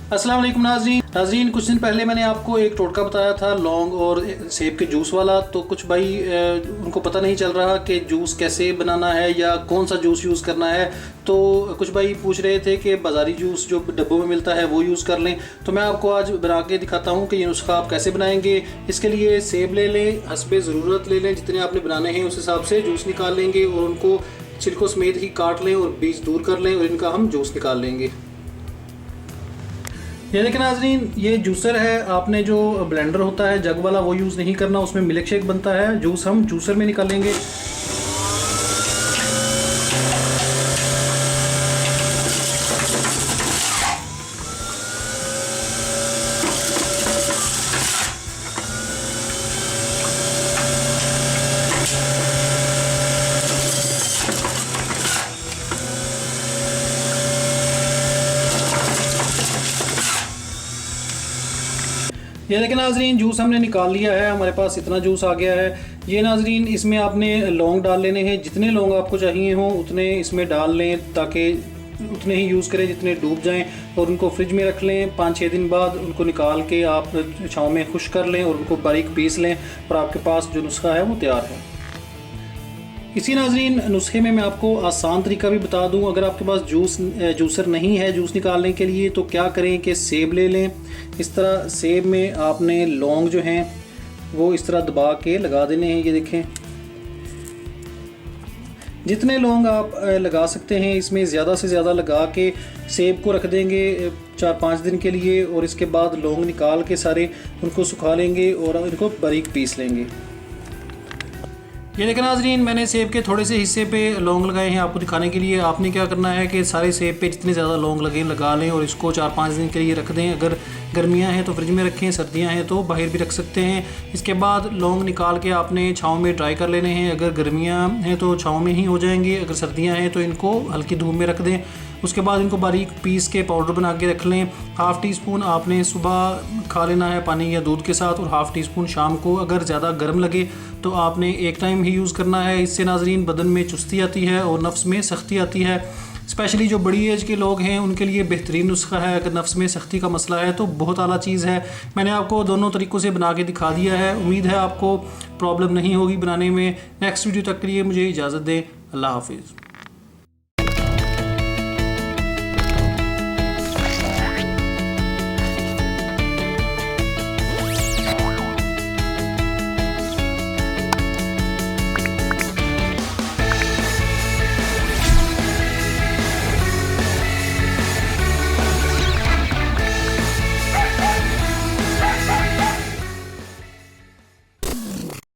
अस्सलाम वालेकुम नाज़रीन, कुछ दिन पहले मैंने आपको एक टोटका बताया था लौंग और सेब के जूस वाला। तो कुछ भाई उनको पता नहीं चल रहा कि जूस कैसे बनाना है या कौन सा जूस यूज़ करना है। तो कुछ भाई पूछ रहे थे कि बाज़ारी जूस जो डब्बों में मिलता है वो यूज़ कर लें। तो मैं आपको आज बना के दिखाता हूँ कि ये नुस्खा आप कैसे बनाएंगे। इसके लिए सेब ले लें, हस्बे ज़रूरत ले लें, जितने आपने बनाने हैं उस हिसाब से जूस निकाल लेंगे और उनको छिलकों समेत ही काट लें और बीज दूर कर लें और इनका हम जूस निकाल लेंगे। ये देखिए नाज़रीन, ये जूसर है। आपने जो ब्लेंडर होता है जग वाला वो यूज़ नहीं करना, उसमें मिल्क शेक बनता है। जूस हम जूसर में निकालेंगे। ये देखिए नाज़रीन, जूस हमने निकाल लिया है, हमारे पास इतना जूस आ गया है। ये नाज़रीन, इसमें आपने लौंग डाल लेने हैं। जितने लौंग आपको चाहिए हों उतने इसमें डाल लें, ताकि उतने ही यूज़ करें जितने डूब जाएं, और उनको फ्रिज में रख लें। 5-6 दिन बाद उनको निकाल के आप छाँव में खुश्क कर लें और उनको बारीक पीस लें और आपके पास जो नुस्खा है वो तैयार है। इसी नाज़रीन नुस्खे में मैं आपको आसान तरीका भी बता दूं। अगर आपके पास जूसर नहीं है जूस निकालने के लिए तो क्या करें कि सेब ले लें। इस तरह सेब में आपने लौंग जो हैं वो इस तरह दबा के लगा देने हैं। ये देखें, जितने लौंग आप लगा सकते हैं इसमें ज़्यादा से ज़्यादा लगा के सेब को रख देंगे 4-5 दिन के लिए, और इसके बाद लौंग निकाल के सारे उनको सुखा लेंगे और इनको बारीक पीस लेंगे। ये देखिए नाज़रीन, मैंने सेब के थोड़े से हिस्से पे लौंग लगाए हैं आपको दिखाने के लिए। आपने क्या करना है कि सारे सेब पे जितने ज़्यादा लौंग लगा लें और इसको 4-5 दिन के लिए रख दें। अगर गर्मियां हैं तो फ्रिज में रखें, सर्दियां हैं तो बाहर भी रख सकते हैं। इसके बाद लौंग निकाल के आपने छाँव में ड्राई कर लेने हैं। अगर गर्मियां हैं तो छाँव में ही हो जाएंगे, अगर सर्दियाँ हैं तो इनको हल्की धूप में रख दें। उसके बाद इनको बारीक पीस के पाउडर बना के रख लें। 1/2 टीस्पून आपने सुबह खा लेना है पानी या दूध के साथ, और 1/2 टीस्पून शाम को। अगर ज़्यादा गर्म लगे तो आपने एक टाइम ही यूज़ करना है। इससे नाज़रीन बदन में चुस्ती आती है और नफ्स में सख्ती आती है। स्पेशली जो बड़ी एज के लोग हैं उनके लिए बेहतरीन नुस्खा है। अगर नफ्स में सख्ती का मसला है तो बहुत आला चीज़ है। मैंने आपको दोनों तरीक़ों से बना के दिखा दिया है। उम्मीद है आपको प्रॉब्लम नहीं होगी बनाने में। नेक्स्ट वीडियो तक के लिए मुझे इजाज़त दें। अल्लाह हाफिज़।